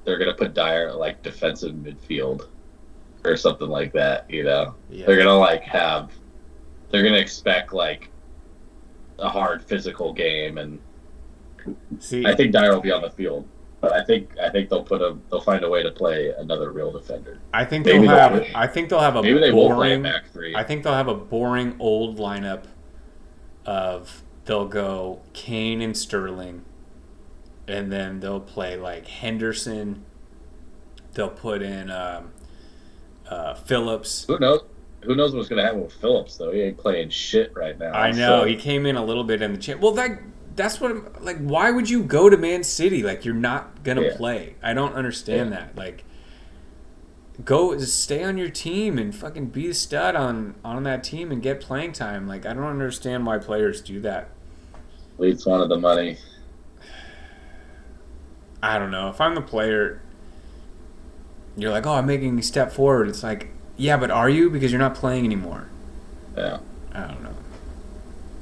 gonna put Dyer at, like, defensive midfield or something like that. Yeah. They're gonna they're gonna expect like a hard physical game, and See, I think Dyer will be on the field. But I think they'll find a way to play another real defender. I think Maybe they'll have. they'll I think they'll have a maybe they will play a boring. back three. I think they'll have a boring old lineup of they'll go Kane and Sterling, and then they'll play like Henderson. They'll put in Phillips. Who knows? Who knows what's gonna happen with Phillips though? He ain't playing shit right now. I know So, he came in a little bit in the champ. Well, that's what like. Why would you go to Man City? Like you're not gonna Yeah. play. I don't understand Yeah. that. Like, go just stay on your team and fucking be a stud on that team and get playing time. Like I don't understand why players do that. Leeds wanted the money. I don't know. If I'm the player, you're like, oh, I'm making a step forward. It's like, yeah, but are you? Because you're not playing anymore. Yeah. I don't know.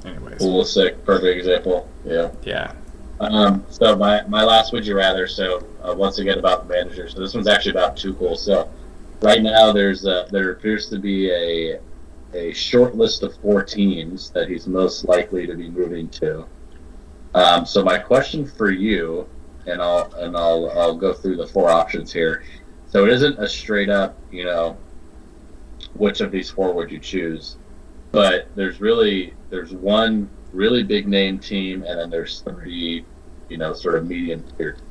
Anyways. Pulisic, perfect example. Yeah. Yeah. So my last would you rather. So once again about the manager. So this one's actually about Tuchel. So right now there appears to be a short list of 4 teams that he's most likely to be moving to. So my question for you, and I'll go through the 4 options here. So it isn't a straight up, which of these 4 would you choose? But there's one really big name team, and then there's 3, sort of medium tier teams.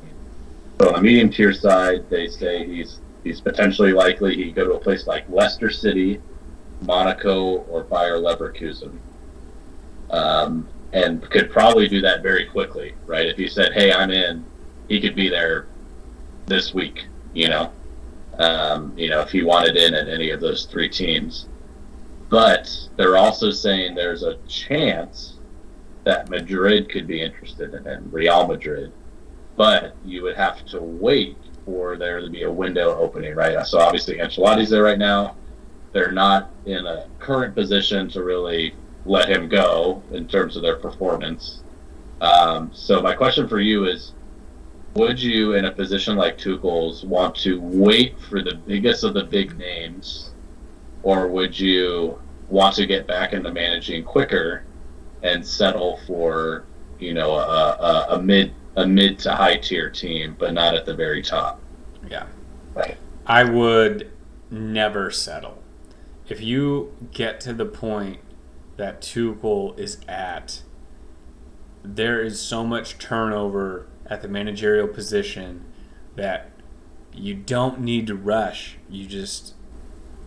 So on the medium tier side, they say he's potentially likely he'd go to a place like Leicester City, Monaco, or Bayer Leverkusen, and could probably do that very quickly, right? If he said, "Hey, I'm in," he could be there this week. If he wanted in at any of those 3 teams. But they're also saying there's a chance that Madrid could be interested in him, Real Madrid. But you would have to wait for there to be a window opening, right? So obviously Ancelotti's there right now. They're not in a current position to really let him go in terms of their performance. So my question for you is, would you, in a position like Tuchel's, want to wait for the biggest of the big names, or would you want to get back into managing quicker and settle for, a mid to high tier team, but not at the very top? Yeah. Right. I would never settle. If you get to the point that Tuchel is at, there is so much turnover at the managerial position that you don't need to rush.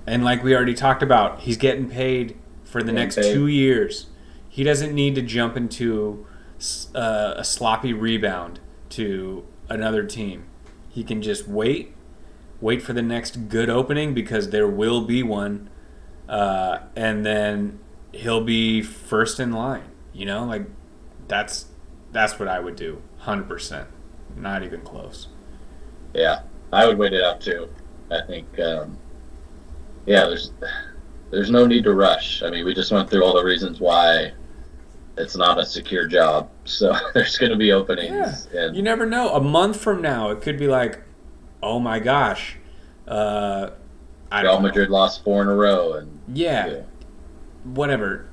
And like we already talked about, he's getting paid for the next 2 years. He doesn't need to jump into a sloppy rebound to another team. He can just wait for the next good opening, because there will be one, and then he'll be first in line. That's what I would do, 100%, not even close. Yeah, I would wait it out too. I think, there's no need to rush. I mean, we just went through all the reasons why it's not a secure job. So there's going to be openings. Yeah. And You never know. A month from now, it could be like, oh my gosh, Real Madrid lost 4 in a row, and yeah, whatever.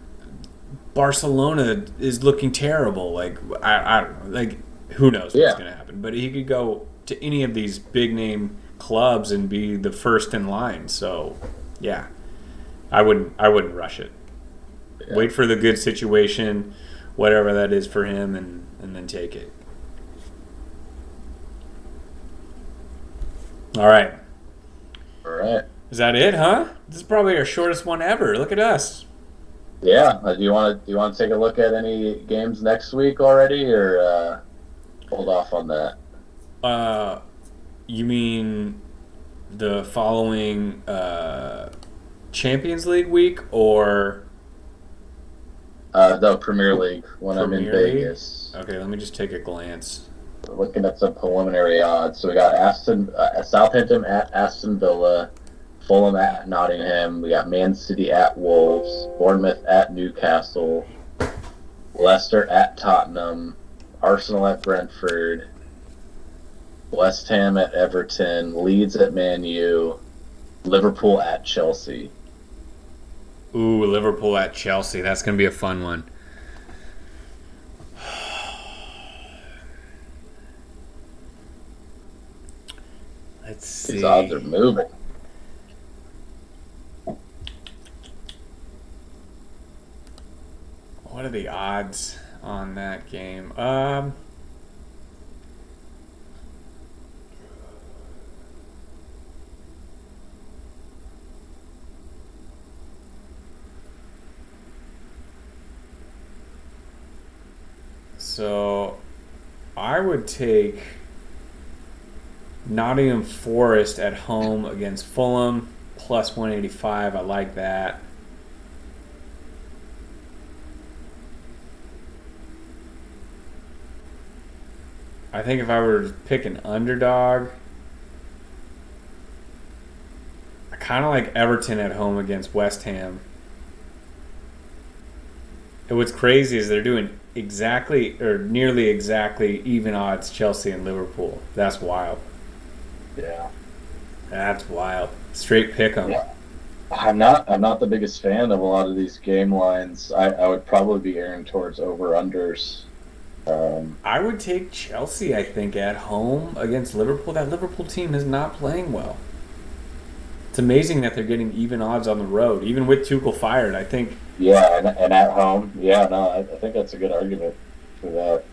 Barcelona is looking terrible. Like I don't know. Like who knows what's going to happen? But he could go to any of these big name clubs and be the first in line. So yeah, I wouldn't rush it. Yeah. Wait for the good situation, whatever that is for him, and then take it. All right. Is that it, huh? This is probably our shortest one ever. Look at us. Yeah. Do you want to take a look at any games next week already, or hold off on that? You mean the following Champions League week, or the Premier League when I'm in Premier League? Vegas? Okay, let me just take a glance. looking at some preliminary odds. So we got Southampton at Aston Villa, Fulham at Nottingham. We got Man City at Wolves, Bournemouth at Newcastle, Leicester at Tottenham, Arsenal at Brentford, West Ham at Everton, Leeds at Man U, Liverpool at Chelsea. Ooh, Liverpool at Chelsea. That's going to be a fun one. Let's see. These odds are moving. What are the odds on that game? So I would take Nottingham Forest at home against Fulham plus 185. I like that. I think if I were to pick an underdog, I kind of like Everton at home against West Ham. And what's crazy is they're doing exactly or nearly exactly even odds Chelsea and Liverpool. That's wild. Yeah. That's wild. Straight pick 'em. Yeah. I'm not the biggest fan of a lot of these game lines. I would probably be erring towards over-unders. I would take Chelsea, I think, at home against Liverpool. That Liverpool team is not playing well. It's amazing that they're getting even odds on the road, even with Tuchel fired. I think. Yeah, and at home. Yeah, no, I think that's a good argument for that.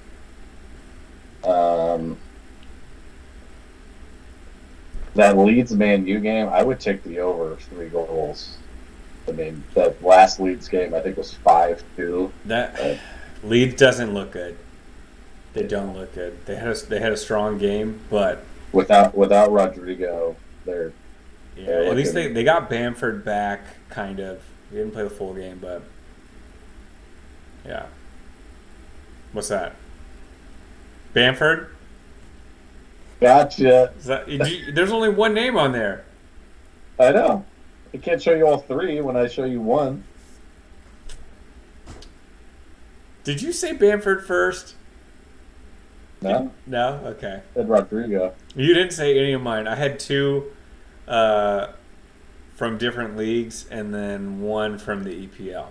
That Leeds Man U game, I would take the over 3 goals. I mean, that last Leeds game, I think, was 5-2. That Leeds doesn't look good. They don't look good. They had a strong game, but without Rodrigo, they're at least they got Bamford back, kind of. He didn't play the full game, but yeah. What's that? Bamford? Gotcha. There's only one name on there. I know. I can't show you all 3 when I show you one. Did you say Bamford first? No. No? Okay. I said Rodrigo. You didn't say any of mine. I had 2 from different leagues and then 1 from the EPL.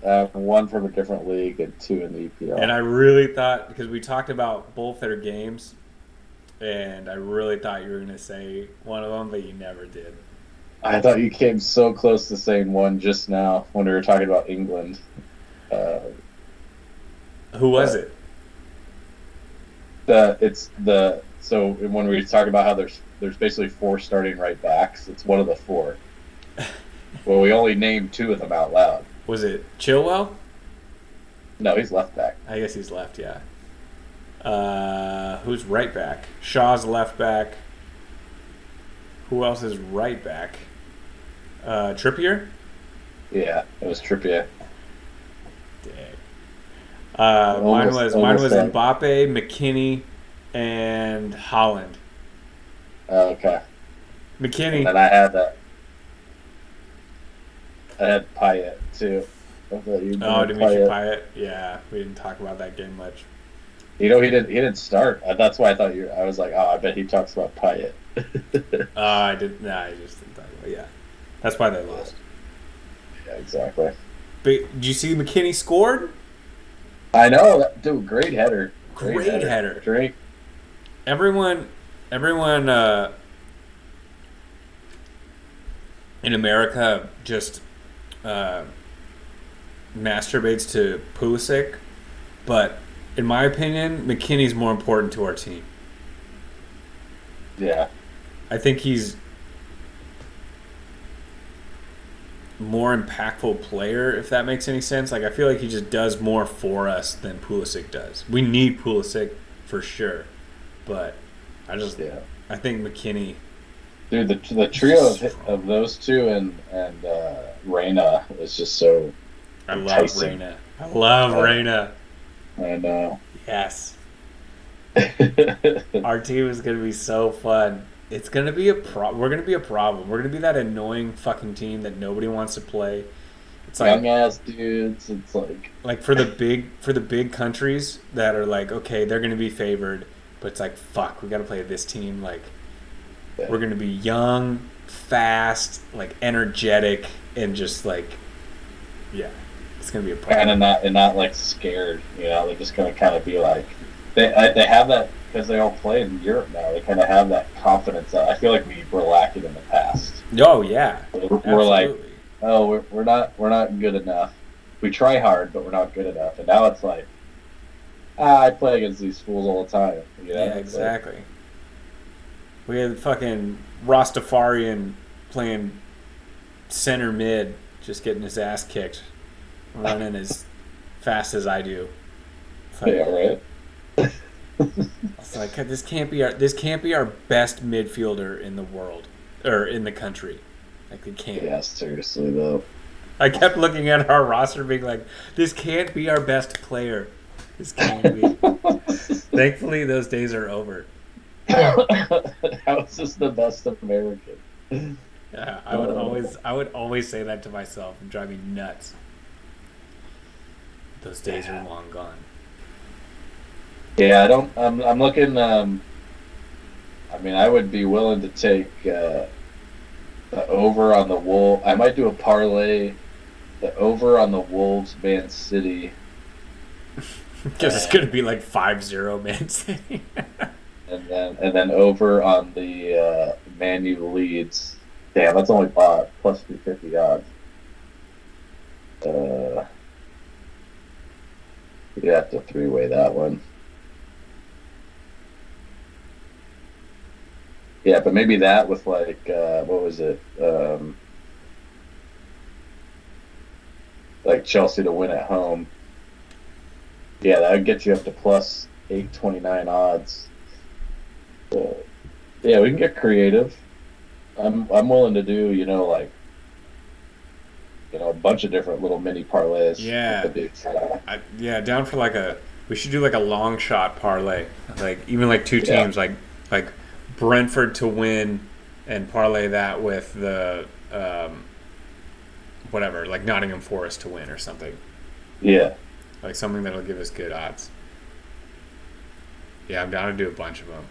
1 from a different league and 2 in the EPL. And I really thought, because we talked about both their games, and I really thought you were going to say one of them, but you never did. I thought you came so close to saying one just now when we were talking about England. Who was it? So when we talk about how there's basically 4 starting right backs, it's one of the 4. Well, we only named 2 of them out loud. Was it Chilwell? No, he's left back. I guess he's left, yeah. Who's right back? Shaw's left back. Who else is right back? Trippier? Yeah, it was Trippier. Dang. Mine was Mbappe, McKinney, and Holland. Okay. McKinney. And I had Payet too. Did you Payet? Yeah, we didn't talk about that game much. He didn't start. That's why I thought I was like, I bet he talks about Payet. I didn't. Nah, I just didn't talk about. Yeah, that's why they lost. Yeah, exactly. But did you see McKinney scored? I know, dude. Great header. Great header. Drake. Everyone in America just masturbates to Pulisic, but in my opinion, McKinney's more important to our team. Yeah. I think he's more impactful player, if that makes any sense. Like, I feel like he just does more for us than Pulisic does. We need Pulisic for sure, but I think McKinney. Dude, the trio of those 2 and Reyna is just so. I love Reyna. I know. Yes. Our team is gonna be so fun. It's gonna be we're gonna be a problem. We're gonna be that annoying fucking team that nobody wants to play. It's Young like ass dudes. It's for the big countries that are like, okay, they're gonna be favored, but it's like, fuck, we gotta play this team. Like, we're gonna be young, fast, like energetic, and just like, yeah, it's gonna be a kind problem. of not like scared. They're just gonna kind of be like they have that because they all play in Europe now. They kind of have that confidence that I feel like we were lacking in the past. Oh yeah, We're like, absolutely. oh, we're not good enough. We try hard, but we're not good enough. And now it's like, I play against these fools all the time. Yeah, It's like, exactly. We had fucking Rastafarian playing center mid, just getting his ass kicked, running as fast as I do. It's like, yeah, right. it's like this can't be our best midfielder in the world or in the country. Like it can't. Yeah, seriously though. I kept looking at our roster, being like, this can't be our best player. This can't be. Thankfully, those days are over. How is this the best American? Yeah, I would always say that to myself and drive me nuts. Those days are long gone. Yeah, I don't. I'm looking. I mean, I would be willing to take the over on the Wolves. I might do a parlay. The over on the Wolves, Man City, Because it's going to be like 5-0 Man City. and then over on the Man U Leeds. Damn, that's only plus 250 odds. You have to three-way that one. Yeah, but maybe that with like what was it? Like Chelsea to win at home. Yeah, that would get you up to plus 829 odds. So, yeah, we can get creative. I'm willing to do like a bunch of different little mini parlays. Yeah. With the big, Yeah, down for like we should do like a long shot parlay. Like even like two yeah, teams, like Brentford to win and parlay that with the whatever, like Nottingham Forest to win or something. yeah, Like something that'll give us good odds. Yeah, I'm down to do a bunch of them.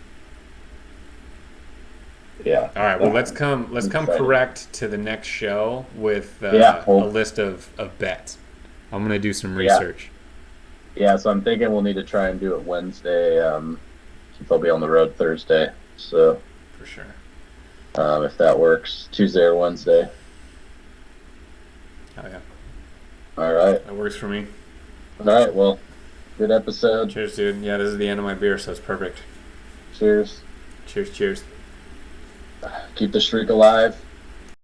yeah. All right, well let's come Excited. correct to the next show with Yeah, a well, list of bets. I'm gonna do some yeah, research yeah. So I'm thinking we'll need to try and do it Wednesday. Since I'll be on the road Thursday. So for sure. if that works, Tuesday or Wednesday. Oh yeah, All right. that works for me. All right. Well, good episode. Cheers, dude. Yeah, this is the end of my beer, so it's perfect. Cheers. Cheers, cheers. Keep the streak alive.